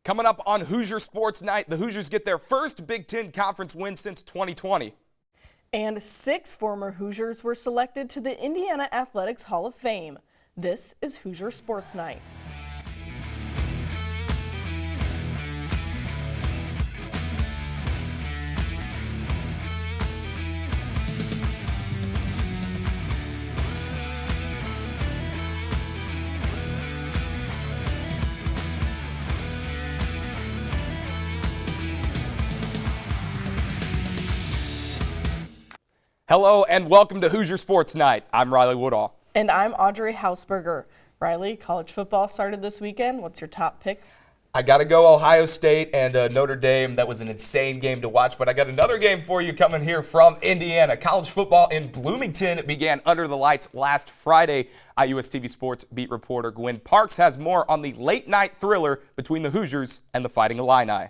Coming up on Hoosier Sports Night, the Hoosiers get their first Big Ten Conference win since 2020. And 6 former Hoosiers were selected to the Indiana Athletics Hall of Fame. This is Hoosier Sports Night. Hello and welcome to Hoosier Sports Night. I'm Riley Woodall. And I'm Audrey Hausberger. Riley, college football started this weekend. What's your top pick? I got to go Ohio State and Notre Dame. That was an insane game to watch, but I got another game for you coming here from Indiana. College football in Bloomington began under the lights last Friday. IUS TV Sports beat reporter Gwen Parks has more on the late-night thriller between the Hoosiers and the Fighting Illini.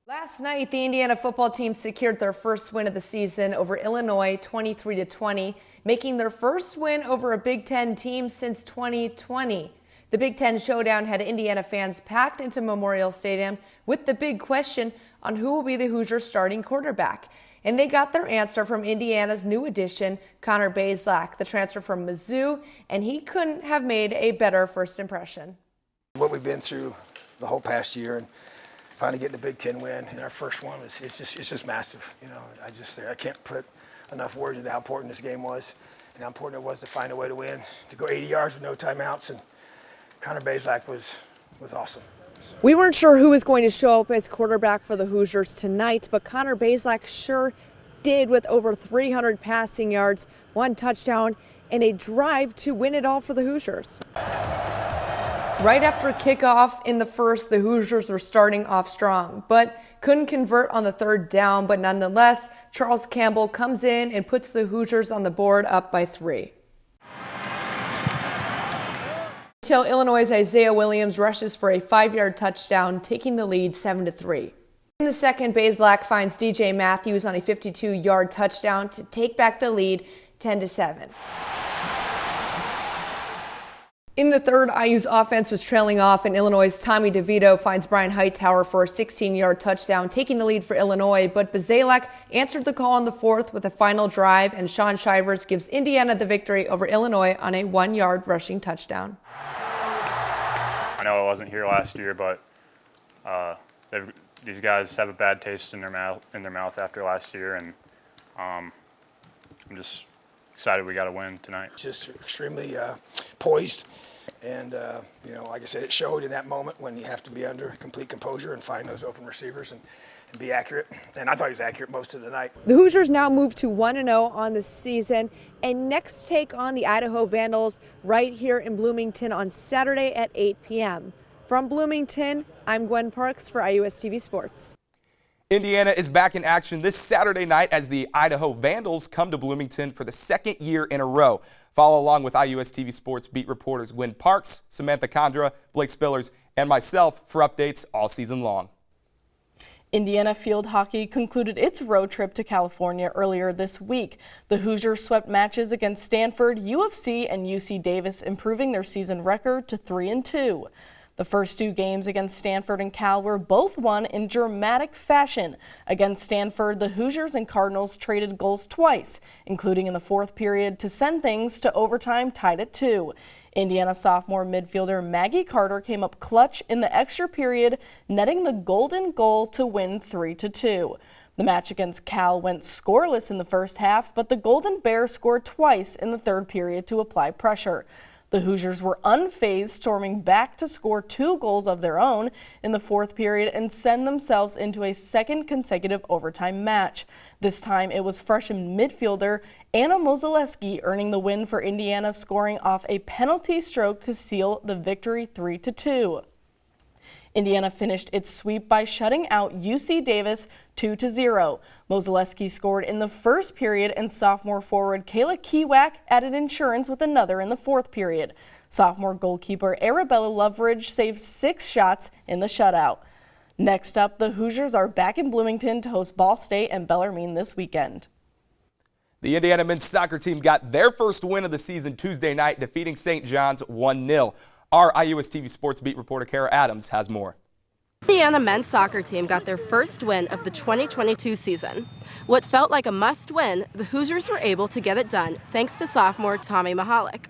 Last night, the Indiana football team secured their first win of the season over Illinois 23-20, making their first win over a Big Ten team since 2020. The Big Ten showdown had Indiana fans packed into Memorial Stadium with the big question on who will be the Hoosiers' starting quarterback. And they got their answer from Indiana's new addition, Connor Bazelak, the transfer from Mizzou, and he couldn't have made a better first impression. What we've been through the whole past year and finally getting a Big Ten win in our first one, it's just massive. You know, I can't put enough words into how important this game was and how important it was to find a way to win, to go 80 yards with no timeouts, and Connor Bazelak was awesome. We weren't sure who was going to show up as quarterback for the Hoosiers tonight, but Connor Bazelak sure did with over 300 passing yards, 1 touchdown, and a drive to win it all for the Hoosiers. Right after kickoff in the first, the Hoosiers were starting off strong, but couldn't convert on the third down. But nonetheless, Charles Campbell comes in and puts the Hoosiers on the board up by 3. Until Illinois' Isaiah Williams rushes for a 5-yard touchdown, taking the lead 7-3. In the second, Bazelak finds DJ Matthews on a 52-yard touchdown to take back the lead 10-7. In the third, IU's offense was trailing off, and Illinois' Tommy DeVito finds Brian Hightower for a 16-yard touchdown, taking the lead for Illinois. But Bazelak answered the call in the fourth with a final drive, and Sean Shivers gives Indiana the victory over Illinois on a 1-yard rushing touchdown. I know I wasn't here last year, but these guys have a bad taste in their mouth after last year, and I'm just excited we got a win tonight. Just extremely poised, and like I said, it showed in that moment when you have to be under complete composure and find those open receivers and be accurate. And I thought he was accurate most of the night. The Hoosiers now move to 1-0 on the season, and next take on the Idaho Vandals right here in Bloomington on Saturday at 8 p.m. From Bloomington, I'm Gwen Parks for IUS TV Sports. Indiana is back in action this Saturday night as the Idaho Vandals come to Bloomington for the second year in a row. Follow along with IUS TV Sports beat reporters Gwen Parks, Samantha Condra, Blake Spillers, and myself for updates all season long. Indiana field hockey concluded its road trip to California earlier this week. The Hoosiers swept matches against Stanford, UFC, and UC Davis, improving their season record to 3-2. The first 2 games against Stanford and Cal were both won in dramatic fashion. Against Stanford, the Hoosiers and Cardinals traded goals twice, including in the fourth period, to send things to overtime tied at 2. Indiana sophomore midfielder Maggie Carter came up clutch in the extra period, netting the golden goal to win 3-2. The match against Cal went scoreless in the first half, but the Golden Bears scored twice in the third period to apply pressure. The Hoosiers were unfazed, storming back to score 2 goals of their own in the fourth period and send themselves into a second consecutive overtime match. This time it was freshman midfielder Anna Mozaleski earning the win for Indiana, scoring off a penalty stroke to seal the victory 3-2. Indiana finished its sweep by shutting out UC Davis 2-0. Mozaleski scored in the first period, and sophomore forward Kayla Kiewak added insurance with another in the fourth period. Sophomore goalkeeper Arabella Loveridge saved 6 shots in the shutout. Next up, the Hoosiers are back in Bloomington to host Ball State and Bellarmine this weekend. The Indiana men's soccer team got their first win of the season Tuesday night, defeating St. John's 1-0. Our IUS TV Sports beat reporter Kara Adams has more. Indiana men's soccer team got their first win of the 2022 season. What felt like a must-win, the Hoosiers were able to get it done thanks to sophomore Tommy Mahalik.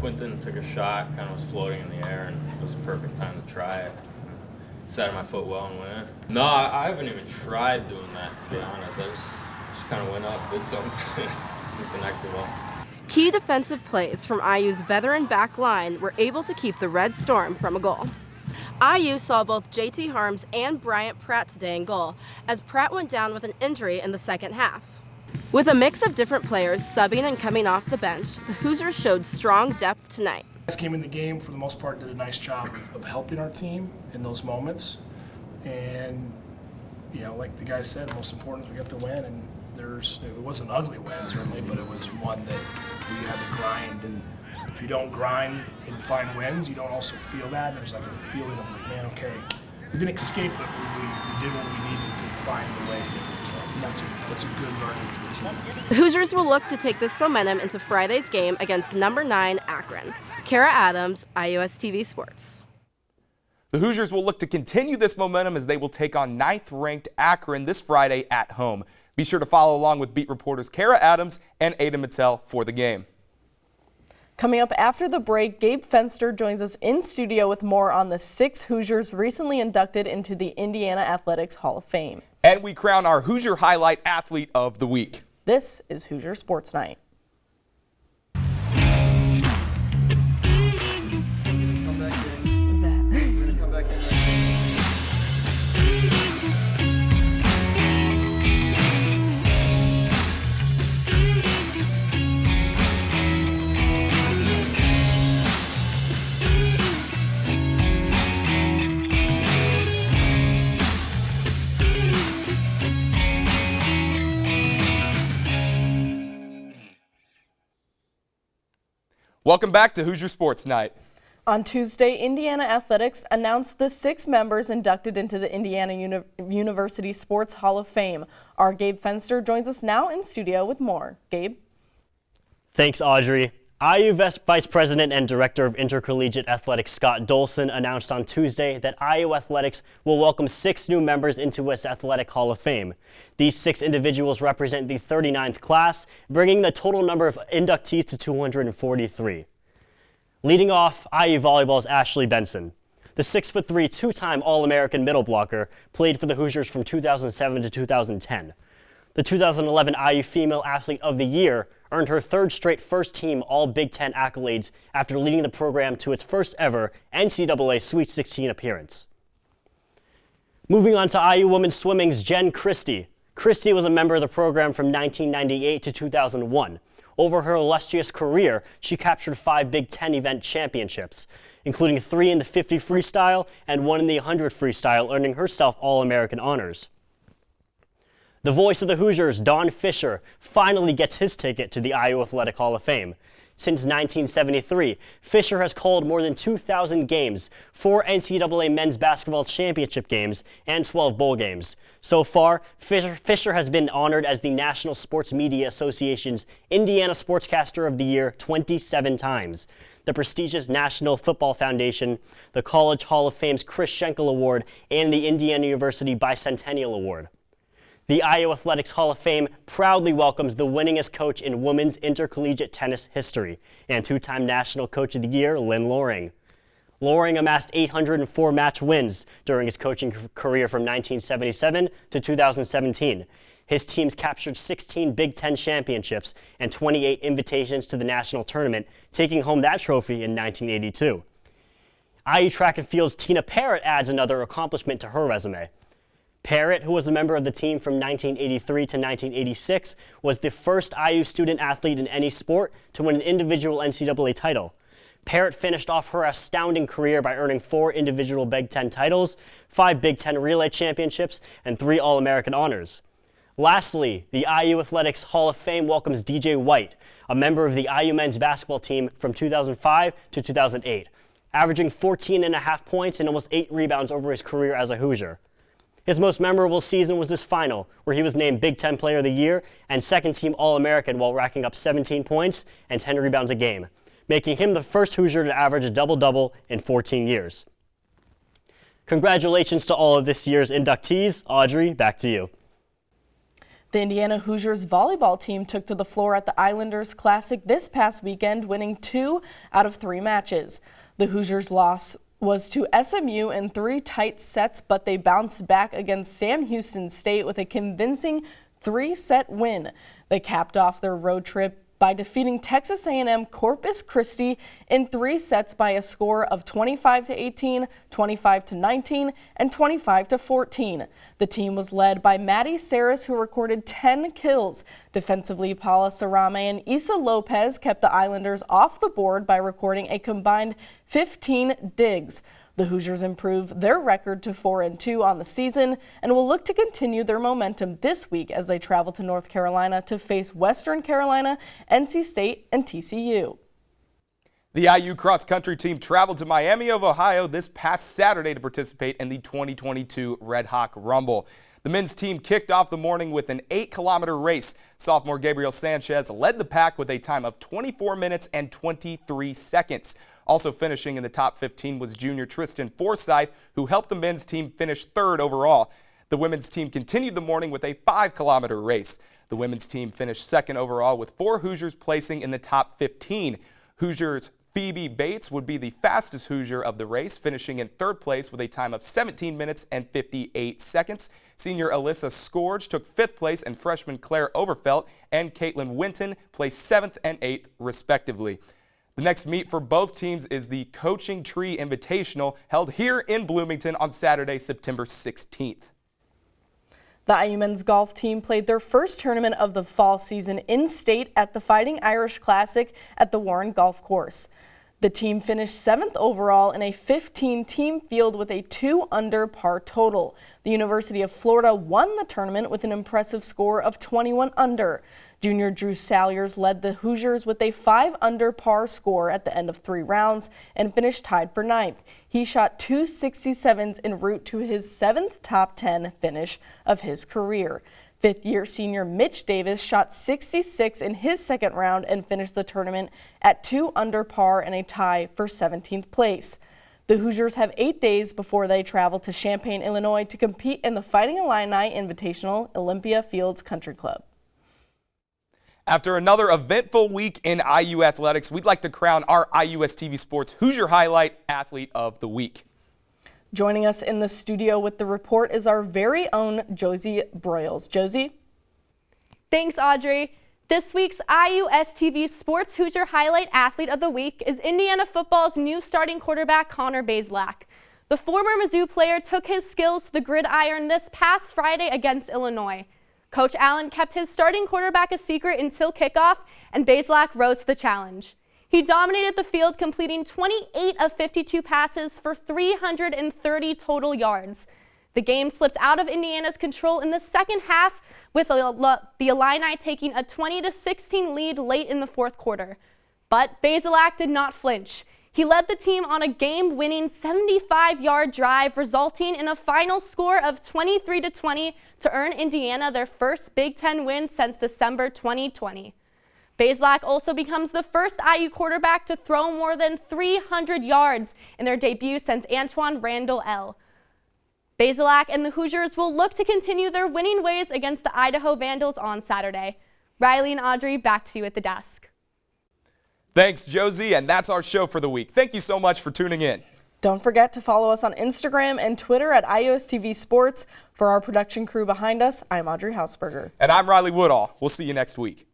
Quinton took a shot, kind of was floating in the air, and it was a perfect time to try it. Set my foot well and went in. No, I haven't even tried doing that, to be honest. I just kind of went up, did something, and connected well. Key defensive plays from IU's veteran back line were able to keep the Red Storm from a goal. IU saw both JT Harms and Bryant Pratt today in goal, as Pratt went down with an injury in the second half. With a mix of different players subbing and coming off the bench, the Hoosiers showed strong depth tonight. Guys came in the game, for the most part, did a nice job of helping our team in those moments. And, like the guy said, most important is we got the win. And it was an ugly win, certainly, but it was one that we had to grind. And if you don't grind and find wins, you don't also feel that. There's like a feeling of like, man, okay, we didn't escape, but we did what we needed to find the way to get the result. And that's a good learning for the team. The Hoosiers will look to take this momentum into Friday's game against number 9 Akron. Kara Adams, IUS TV Sports. The Hoosiers will look to continue this momentum as they will take on 9th-ranked Akron this Friday at home. Be sure to follow along with beat reporters Kara Adams and Ada Mattel for the game. Coming up after the break, Gabe Fenster joins us in studio with more on the 6 Hoosiers recently inducted into the Indiana Athletics Hall of Fame. And we crown our Hoosier Highlight Athlete of the Week. This is Hoosier Sports Night. Welcome back to Hoosier Sports Night. On Tuesday, Indiana Athletics announced the 6 members inducted into the Indiana University Sports Hall of Fame. Our Gabe Fenster joins us now in studio with more. Gabe? Thanks, Audrey. IU Vice President and Director of Intercollegiate Athletics Scott Dolson announced on Tuesday that IU Athletics will welcome 6 new members into its Athletic Hall of Fame. These 6 individuals represent the 39th class, bringing the total number of inductees to 243. Leading off, IU Volleyball's Ashley Benson. The 6'3", 2-time All-American middle blocker played for the Hoosiers from 2007 to 2010. The 2011 IU Female Athlete of the Year earned her 3rd straight first-team All-Big Ten accolades after leading the program to its first ever NCAA Sweet 16 appearance. Moving on to IU Women's Swimming's Jen Christie. Christie was a member of the program from 1998 to 2001. Over her illustrious career, she captured 5 Big Ten event championships, including 3 in the 50 freestyle and 1 in the 100 freestyle, earning herself All-American honors. The voice of the Hoosiers, Don Fisher, finally gets his ticket to the IU Athletic Hall of Fame. Since 1973, Fisher has called more than 2,000 games, 4 NCAA men's basketball championship games, and 12 bowl games. So far, Fisher has been honored as the National Sports Media Association's Indiana Sportscaster of the Year 27 times, the prestigious National Football Foundation, the College Hall of Fame's Chris Schenkel Award, and the Indiana University Bicentennial Award. The IU Athletics Hall of Fame proudly welcomes the winningest coach in women's intercollegiate tennis history and 2-time National Coach of the Year, Lynn Loring. Loring amassed 804 match wins during his coaching career from 1977 to 2017. His teams captured 16 Big Ten championships and 28 invitations to the national tournament, taking home that trophy in 1982. IU Track and Field's Tina Parrott adds another accomplishment to her resume. Parrott, who was a member of the team from 1983 to 1986, was the first IU student athlete in any sport to win an individual NCAA title. Parrott finished off her astounding career by earning 4 individual Big Ten titles, 5 Big Ten relay championships, and 3 All-American honors. Lastly, the IU Athletics Hall of Fame welcomes DJ White, a member of the IU men's basketball team from 2005 to 2008, averaging 14.5 points and almost 8 rebounds over his career as a Hoosier. His most memorable season was this final, where he was named Big Ten Player of the Year and second-team All-American while racking up 17 points and 10 rebounds a game, making him the first Hoosier to average a double-double in 14 years. Congratulations to all of this year's inductees. Audrey, back to you. The Indiana Hoosiers volleyball team took to the floor at the Islanders Classic this past weekend, winning 2 out of 3 matches. The Hoosiers' loss was to SMU in 3 tight sets, but they bounced back against Sam Houston State with a convincing 3-set win. They capped off their road trip by defeating Texas A&M Corpus Christi in 3 sets by a score of 25-18, 25-19, and 25-14. The team was led by Maddie Saris, who recorded 10 kills. Defensively, Paula Sarame and Isa Lopez kept the Islanders off the board by recording a combined 15 digs. The Hoosiers improved their record to 4-2 on the season and will look to continue their momentum this week as they travel to North Carolina to face Western Carolina, NC State, and TCU. The IU cross-country team traveled to Miami of Ohio this past Saturday to participate in the 2022 Red Hawk Rumble. The men's team kicked off the morning with an 8-kilometer race. Sophomore Gabriel Sanchez led the pack with a time of 24 minutes and 23 seconds. Also finishing in the top 15 was junior Tristan Forsythe, who helped the men's team finish 3rd overall. The women's team continued the morning with a 5-kilometer race. The women's team finished 2nd overall with 4 Hoosiers placing in the top 15. Hoosiers Phoebe Bates would be the fastest Hoosier of the race, finishing in 3rd place with a time of 17 minutes and 58 seconds. Senior Alyssa Scourge took 5th place, and freshman Claire Overfelt and Caitlin Winton placed 7th and 8th, respectively. The next meet for both teams is the Coaching Tree Invitational, held here in Bloomington on Saturday, September 16th. The IU men's golf team played their first tournament of the fall season in-state at the Fighting Irish Classic at the Warren Golf Course. The team finished 7th overall in a 15-team field with a 2-under par total. The University of Florida won the tournament with an impressive score of 21 under. Junior Drew Salyers led the Hoosiers with a 5-under par score at the end of 3 rounds and finished tied for 9th. He shot 2 67s en route to his 7th top 10 finish of his career. 5th-year senior Mitch Davis shot 66 in his 2nd round and finished the tournament at 2 under par and a tie for 17th place. The Hoosiers have 8 days before they travel to Champaign, Illinois to compete in the Fighting Illini Invitational Olympia Fields Country Club. After another eventful week in IU athletics, we'd like to crown our IUS TV Sports Hoosier Highlight Athlete of the Week. Joining us in the studio with the report is our very own Josie Broyles. Josie? Thanks, Audrey. This week's IUS TV Sports Hoosier Highlight Athlete of the Week is Indiana football's new starting quarterback, Connor Bazelak. The former Mizzou player took his skills to the gridiron this past Friday against Illinois. Coach Allen kept his starting quarterback a secret until kickoff, and Bazelak rose to the challenge. He dominated the field, completing 28 of 52 passes for 330 total yards. The game slipped out of Indiana's control in the second half, with the Illini taking a 20-16 lead late in the 4th quarter. But Bazelak did not flinch. He led the team on a game-winning 75-yard drive, resulting in a final score of 23-20 to earn Indiana their first Big Ten win since December 2020. Bazelak also becomes the first IU quarterback to throw more than 300 yards in their debut since Antoine Randall L. Bazelak and the Hoosiers will look to continue their winning ways against the Idaho Vandals on Saturday. Riley and Audrey, back to you at the desk. Thanks, Josie, and that's our show for the week. Thank you so much for tuning in. Don't forget to follow us on Instagram and Twitter at IUS TV Sports. For our production crew behind us, I'm Audrey Hausberger. And I'm Riley Woodall. We'll see you next week.